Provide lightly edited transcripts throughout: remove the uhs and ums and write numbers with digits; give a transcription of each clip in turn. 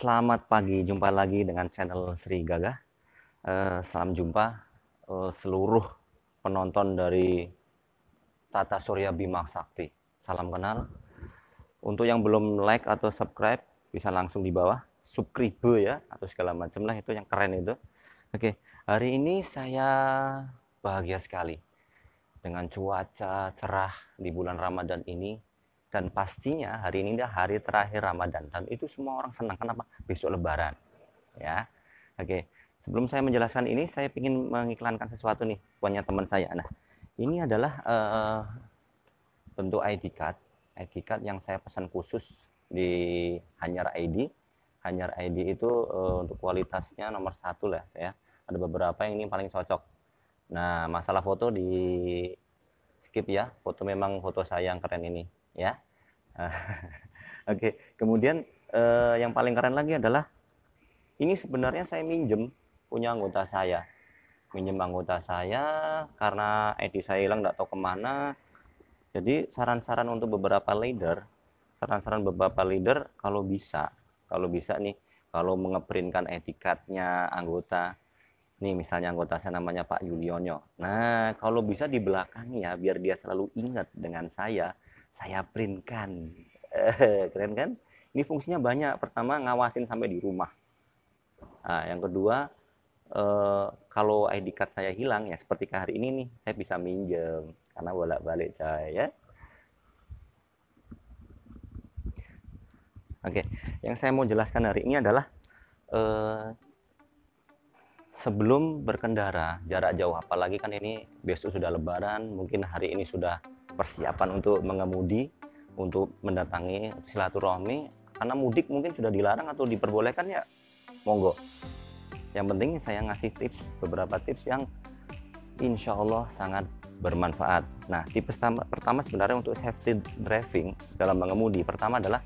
Selamat pagi, jumpa lagi dengan channel Sri Gagah. Salam jumpa seluruh penonton dari Tata Surya Bima Sakti. Salam kenal. Untuk yang belum like atau subscribe, bisa langsung di bawah. Subscribe ya, atau segala macam lah, itu yang keren itu. Oke, hari ini saya bahagia sekali dengan cuaca cerah di bulan Ramadan ini. Dan pastinya hari ini adalah hari terakhir Ramadan, dan itu semua orang senang. Kenapa? Besok Lebaran ya. Oke, sebelum saya menjelaskan ini, saya ingin mengiklankan sesuatu nih punya teman saya. Nah, ini adalah bentuk ID card yang saya pesan khusus di Hanyar ID. Hanyar ID itu untuk kualitasnya nomor 1 lah. Saya ada beberapa yang ini paling cocok. Nah, masalah foto di skip ya, foto memang foto saya yang keren ini ya. Oke, kemudian yang paling keren lagi adalah ini sebenarnya saya minjem punya anggota saya, karena ID saya hilang, nggak tahu kemana. Jadi saran-saran untuk beberapa leader, kalau bisa nih, kalau mengeprintkan ID card-nya anggota. Nih misalnya anggota saya namanya Pak Yulionyo. Nah, kalau bisa di belakangnya biar dia selalu ingat dengan saya printkan. Keren kan? Ini fungsinya banyak. Pertama, ngawasin sampai di rumah. Nah, yang kedua, kalau ID card saya hilang ya seperti hari ini nih, saya bisa minjem karena bolak-balik saya. Oke, yang saya mau jelaskan hari ini adalah sebelum berkendara jarak jauh, apalagi kan ini besok sudah Lebaran, mungkin hari ini sudah persiapan untuk mengemudi, untuk mendatangi silaturahmi, karena mudik mungkin sudah dilarang atau diperbolehkan ya, monggo. Yang penting saya ngasih tips, beberapa tips yang insya Allah sangat bermanfaat. Nah, tips pertama sebenarnya untuk safety driving dalam mengemudi, pertama adalah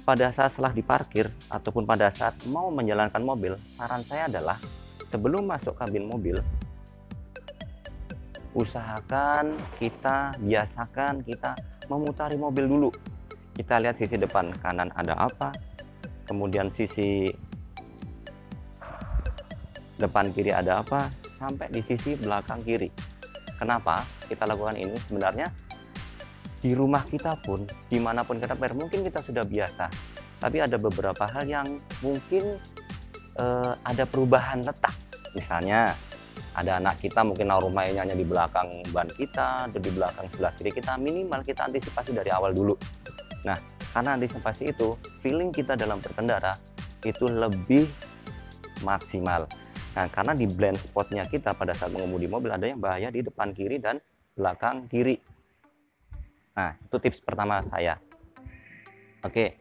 pada saat setelah diparkir ataupun pada saat mau menjalankan mobil, saran saya adalah sebelum masuk kabin mobil, usahakan biasakan kita memutari mobil dulu. Kita lihat sisi depan kanan ada apa, kemudian sisi depan kiri ada apa, sampai di sisi belakang kiri. Kenapa kita lakukan ini? Sebenarnya di rumah kita pun, dimanapun kita berada, mungkin kita sudah biasa, tapi ada beberapa hal yang mungkin ada perubahan letak. Misalnya ada anak kita mungkin naruh mainannya di belakang ban kita atau di belakang sebelah kiri kita, minimal kita antisipasi dari awal dulu. Nah, karena antisipasi itu, feeling kita dalam berkendara itu lebih maksimal. Nah, karena di blind spotnya kita pada saat mengemudi mobil ada yang bahaya di depan kiri dan belakang kiri. Nah, itu tips pertama saya. Oke,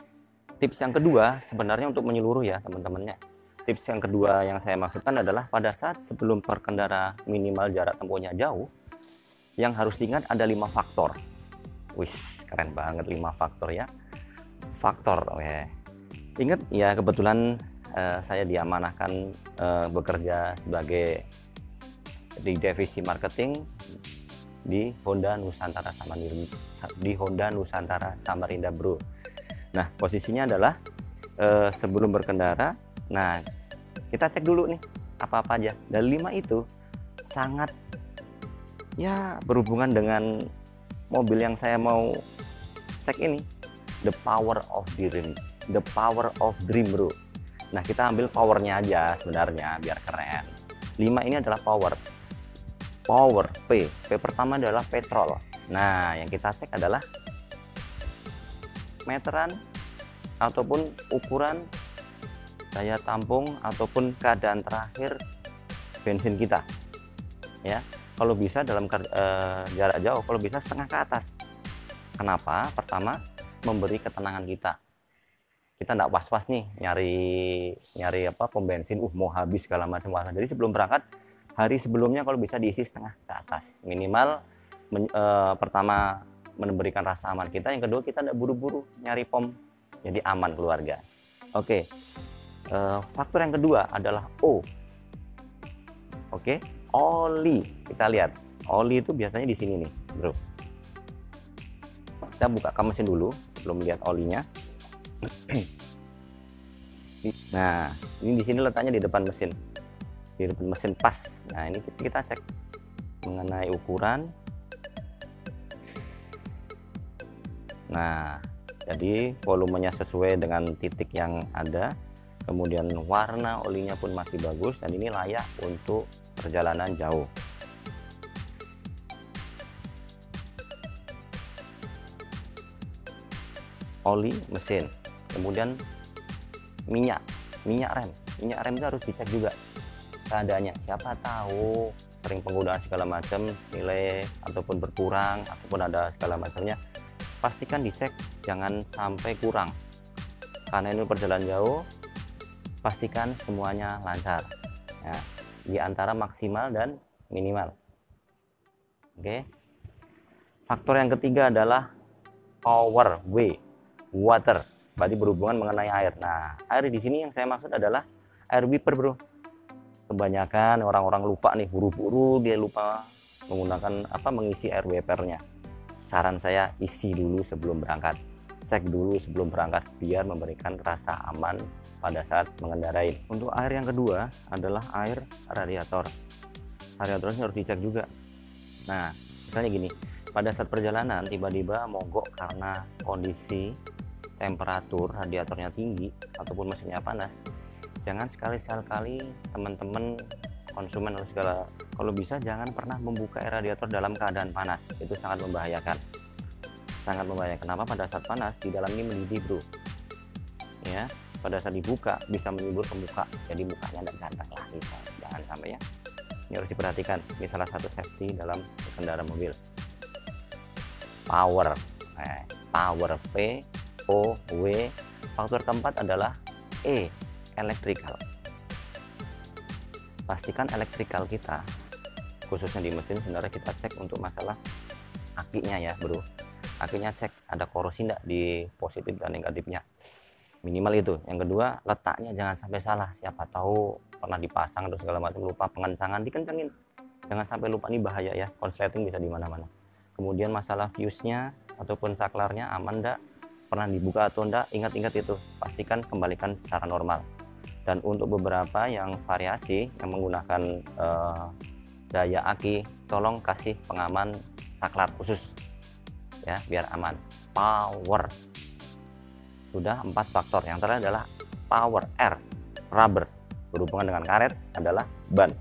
tips yang kedua sebenarnya untuk menyeluruh ya teman-temannya. Tips yang kedua yang saya maksudkan adalah pada saat sebelum berkendara minimal jarak tempuhnya jauh, yang harus diingat ada 5 faktor. Wis, keren banget 5 faktor ya. Faktor, oke. Ingat ya, kebetulan saya diamanahkan bekerja sebagai di divisi marketing di Honda Samarinda Bro. Nah, posisinya adalah sebelum berkendara, nah kita cek dulu nih apa-apa aja. Dan 5 itu sangat ya berhubungan dengan mobil yang saya mau cek ini, the power of dream bro. Nah, kita ambil powernya aja sebenarnya biar keren. 5 ini adalah power, P pertama adalah petrol. Nah, yang kita cek adalah meteran ataupun ukuran daya tampung ataupun keadaan terakhir bensin kita ya. Kalau bisa dalam jarak jauh, kalau bisa setengah ke atas. Kenapa? Pertama, memberi ketenangan kita tidak was-was nih nyari pom bensin, mau habis segala macam. Jadi sebelum berangkat, hari sebelumnya kalau bisa diisi setengah ke atas minimal. Pertama, memberikan rasa aman kita. Yang kedua, kita tidak buru-buru nyari pom, jadi aman keluarga. Oke, faktor yang kedua adalah O. Oke, oli. Kita lihat oli itu biasanya di sini nih bro. Kita buka mesin dulu sebelum lihat olinya. Nah, ini di sini letaknya di depan mesin, pas. Nah, ini kita cek mengenai ukuran. Nah, jadi volumenya sesuai dengan titik yang ada, kemudian warna olinya pun masih bagus, dan ini layak untuk perjalanan jauh. Oli mesin, kemudian minyak rem itu harus dicek juga keadaannya. Siapa tahu sering penggunaan segala macam, nilai ataupun berkurang ataupun ada segala macamnya, pastikan dicek, jangan sampai kurang, karena ini perjalanan jauh. Pastikan semuanya lancar ya, di antara maksimal dan minimal. Oke. Faktor yang ketiga adalah power, water, berarti berhubungan mengenai air. Nah, air di sini yang saya maksud adalah air wiper, bro. Kebanyakan orang-orang lupa nih, buru-buru dia lupa menggunakan mengisi air wipernya. Saran saya, isi dulu sebelum berangkat, cek dulu sebelum berangkat, biar memberikan rasa aman pada saat mengendarai. Untuk air yang kedua adalah air radiator. Radiatornya harus dicek juga. Nah, misalnya gini, pada saat perjalanan tiba-tiba mogok karena kondisi temperatur radiatornya tinggi ataupun mesinnya panas, jangan sekali-sekali teman-teman konsumen atau segala, kalau bisa jangan pernah membuka air radiator dalam keadaan panas. Itu sangat membahayakan. Kenapa? Pada saat panas di dalam ini mendidih, bro. Ya, pada saat dibuka bisa menyembur ke muka, jadi mukanya tidak ganteng lah, jangan sampai ya. Ini harus diperhatikan. Ini salah satu safety dalam kendaraan mobil. Power, P-O-W. Faktor keempat adalah E, electrical. Pastikan elektrikal kita, khususnya di mesin, sebenarnya kita cek untuk masalah akinya ya, bro. Akinya cek ada korosi enggak di positif dan negatifnya, minimal itu. Yang kedua, letaknya jangan sampai salah. Siapa tahu pernah dipasang atau segala macam, lupa pengencangan, dikencengin. Jangan sampai lupa, ini bahaya ya, konsleting bisa di mana-mana. Kemudian masalah fuse-nya ataupun saklarnya aman enggak, pernah dibuka atau enggak, ingat-ingat itu, pastikan kembalikan secara normal. Dan untuk beberapa yang variasi yang menggunakan daya aki, tolong kasih pengaman saklar khusus ya, biar aman. Power, sudah 4 faktor. Yang terakhir adalah power, R, rubber, berhubungan dengan karet, adalah ban.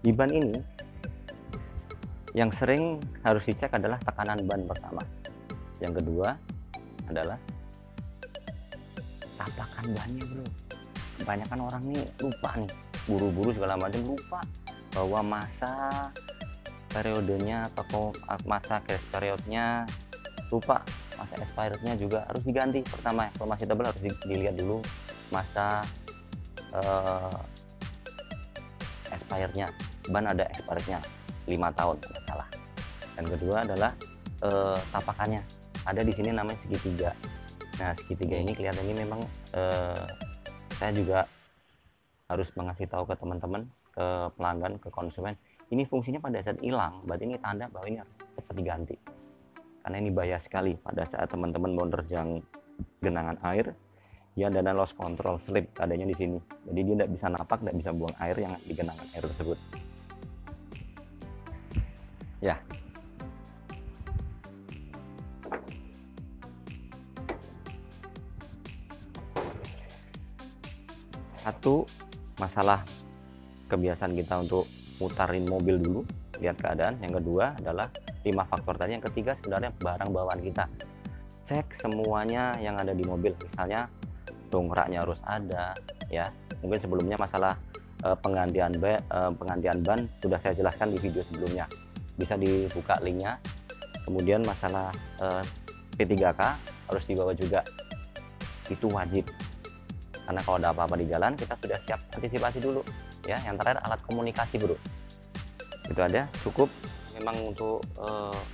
Di ban ini yang sering harus dicek adalah tekanan ban pertama. Yang kedua adalah tapakan bannya, bro. Kebanyakan orang nih lupa nih, buru-buru segala macam, lupa bahwa masa periodenya atau masa grace periodnya, lupa masa expirednya juga harus diganti. Pertama, kalau masih tebal harus dilihat dulu masa expirednya. Ban ada expirednya 5 tahun, tidak salah. Dan kedua adalah tapakannya, ada di sini namanya segitiga. Nah, segitiga ini kelihatan ini memang saya juga harus mengasih tahu ke teman-teman, ke pelanggan, ke konsumen, ini fungsinya pada saat hilang, berarti ini tanda bahwa ini harus cepat diganti. Karena ini bahaya sekali pada saat teman-teman mau menerjang genangan air, ya, dan loss control slip adanya di sini. Jadi dia tidak bisa napak, tidak bisa buang air yang di genangan air tersebut. Ya. Satu, masalah kebiasaan kita untuk mutarin mobil dulu, lihat keadaan. Yang kedua adalah 5 faktor tadi. Yang ketiga sebenarnya barang bawaan kita. Cek semuanya yang ada di mobil. Misalnya dongkraknya harus ada ya. Mungkin sebelumnya masalah penggantian ban sudah saya jelaskan di video sebelumnya. Bisa dibuka linknya. Kemudian masalah P3K harus dibawa juga. Itu wajib. Karena kalau ada apa-apa di jalan, kita sudah siap antisipasi dulu ya. Yang terakhir alat komunikasi, bro. Itu ada, cukup. Memang untuk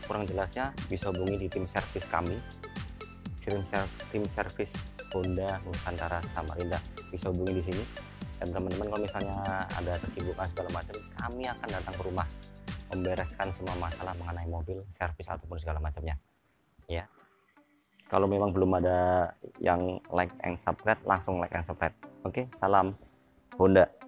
kurang jelasnya bisa hubungi di tim servis kami, tim servis Honda Nusantara Samarinda, bisa hubungi di sini. Dan teman-teman kalau misalnya ada kesibukan segala macam, kami akan datang ke rumah membereskan semua masalah mengenai mobil, servis ataupun segala macamnya ya. Kalau memang belum ada yang like and subscribe, langsung like and subscribe. Oke, salam Honda.